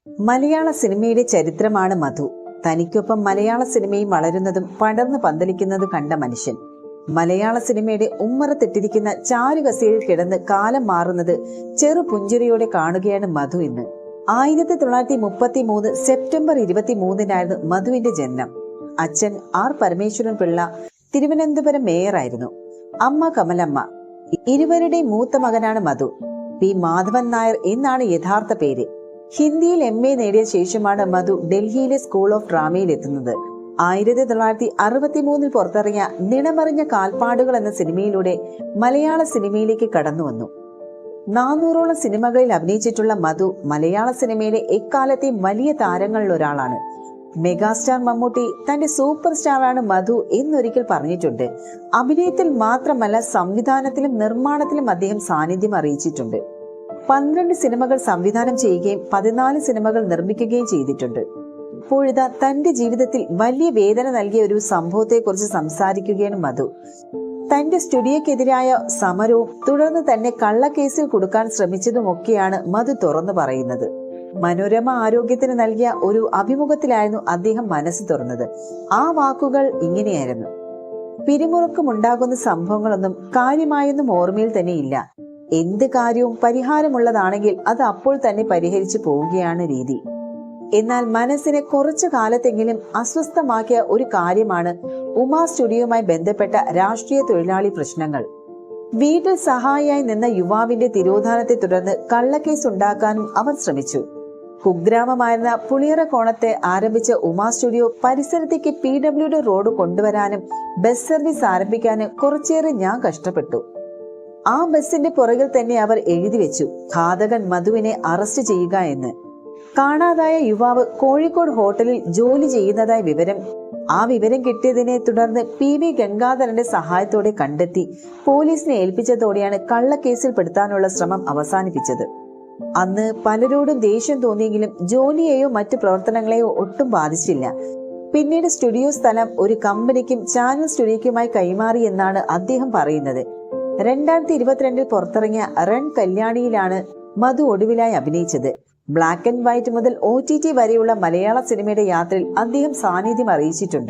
മലയാള സിനിമയുടെ ചരിത്രമാണ് മധു. തനിക്കൊപ്പം മലയാള സിനിമയും വളരുന്നതും പടർന്നു പന്തലിക്കുന്നതും കണ്ട മനുഷ്യൻ. മലയാള സിനിമയുടെ ഉമ്മറത്തിട്ടിരിക്കുന്ന ചാരുകസയിൽ കിടന്ന് കാലം മാറുന്നത് ചെറു പുഞ്ചിരിയോടെ കാണുകയാണ് മധു ഇന്ന്. 1933 സെപ്റ്റംബർ 23 മധുവിന്റെ ജനനം. അച്ഛൻ ആർ പരമേശ്വരൻ പിള്ള തിരുവനന്തപുരം മേയറായിരുന്നു. അമ്മ കമലമ്മ. ഇരുവരുടെയും മൂത്ത മകനാണ് മധു. പി മാധവൻ നായർ എന്നാണ് യഥാർത്ഥ പേര്. ഹിന്ദിയിൽ MA നേടിയ ശേഷമാണ് മധു ഡൽഹിയിലെ സ്കൂൾ ഓഫ് ഡ്രാമയിൽ എത്തുന്നത്. 1963 പുറത്തിറങ്ങിയ നിണമറിഞ്ഞ കാൽപ്പാടുകൾ എന്ന സിനിമയിലൂടെ മലയാള സിനിമയിലേക്ക് കടന്നു വന്നു. 400ഓളം സിനിമകളിൽ അഭിനയിച്ചിട്ടുള്ള മധു മലയാള സിനിമയിലെ എക്കാലത്തെ വലിയ താരങ്ങളിൽ ഒരാളാണ്. മെഗാസ്റ്റാർ മമ്മൂട്ടി തന്റെ സൂപ്പർ സ്റ്റാറാണ് മധു എന്നൊരിക്കൽ പറഞ്ഞിട്ടുണ്ട്. അഭിനയത്തിൽ മാത്രമല്ല, സംവിധാനത്തിലും നിർമ്മാണത്തിലും അദ്ദേഹം സാന്നിധ്യം അറിയിച്ചിട്ടുണ്ട്. 12 സിനിമകൾ സംവിധാനം ചെയ്യുകയും 14 സിനിമകൾ നിർമ്മിക്കുകയും ചെയ്തിട്ടുണ്ട്. ഇപ്പോഴിതാ തന്റെ ജീവിതത്തിൽ വലിയ വേദന നൽകിയ ഒരു സംഭവത്തെക്കുറിച്ച് സംസാരിക്കുകയാണ് മധു. തന്റെ സ്റ്റുഡിയോക്കെതിരായ സമരവും തുടർന്ന് തന്നെ കള്ളക്കേസിൽ കൊടുക്കാൻ ശ്രമിച്ചതുമൊക്കെയാണ് മധു തുറന്നു പറയുന്നത്. മനോരമ ആരോഗ്യത്തിന് നൽകിയ ഒരു അഭിമുഖത്തിലായിരുന്നു അദ്ദേഹം മനസ്സ് തുറന്നത്. ആ വാക്കുകൾ ഇങ്ങനെയായിരുന്നു: പിരിമുറുക്കമുണ്ടാകുന്ന സംഭവങ്ങളൊന്നും കാര്യമായൊന്നും ഓർമ്മയിൽ തന്നെ ഇല്ല. എന്ത് കാര്യവും പരിഹാരമുള്ളതാണെങ്കിൽ അത് അപ്പോൾ തന്നെ പരിഹരിച്ചു പോവുകയാണ് രീതി. എന്നാൽ മനസ്സിനെ കുറച്ചു കാലത്തെങ്കിലും അസ്വസ്ഥമാക്കിയ ഒരു കാര്യമാണ് ഉമാ സ്റ്റുഡിയോയുമായി ബന്ധപ്പെട്ട രാഷ്ട്രീയ തൊഴിലാളി പ്രശ്നങ്ങൾ. വീട്ടിൽ സഹായിയായി നിന്ന യുവാവിന്റെ തിരോധാനത്തെ തുടർന്ന് കള്ളക്കേസ് ഉണ്ടാക്കാനും അവർ ശ്രമിച്ചു. കുഗ്രാമമായിരുന്ന പുളിയറ കോണത്തെ ആരംഭിച്ച ഉമാ സ്റ്റുഡിയോ പരിസരത്തേക്ക് PWD റോഡ് കൊണ്ടുവരാനും ബസ് സർവീസ് ആരംഭിക്കാനും കുറച്ചേറെ ഞാൻ കഷ്ടപ്പെട്ടു. ആ ബസിന്റെ പുറകിൽ തന്നെ അവർ എഴുതി വെച്ചു, ഘാതകൻ മധുവിനെ അറസ്റ്റ് ചെയ്യുക എന്ന്. കാണാതായ യുവാവ് കോഴിക്കോട് ഹോട്ടലിൽ ജോലി ചെയ്യുന്നതായ വിവരം കിട്ടിയതിനെ തുടർന്ന് PV ഗംഗാധരന്റെ സഹായത്തോടെ കണ്ടെത്തി പോലീസിനെ ഏൽപ്പിച്ചതോടെയാണ് കള്ളക്കേസിൽ പെടുത്താനുള്ള ശ്രമം അവസാനിപ്പിച്ചത്. അന്ന് പലരോടും ദേഷ്യം തോന്നിയെങ്കിലും ജോലിയെയോ മറ്റു പ്രവർത്തനങ്ങളെയോ ഒട്ടും ബാധിച്ചില്ല. പിന്നീട് സ്റ്റുഡിയോ സ്ഥലം ഒരു കമ്പനിക്കും ചാനൽ സ്റ്റുഡിയോക്കുമായി കൈമാറി എന്നാണ് അദ്ദേഹം പറയുന്നത്. 2022 പുറത്തിറങ്ങിയ റൺ കല്യാണിയിലാണ് മധു ഒടുവിലായി അഭിനയിച്ചത്. ബ്ലാക്ക് ആൻഡ് വൈറ്റ് മുതൽ OTT വരെയുള്ള മലയാള സിനിമയുടെ യാത്രയിൽ അദ്ദേഹം സാന്നിധ്യം അറിയിച്ചിട്ടുണ്ട്.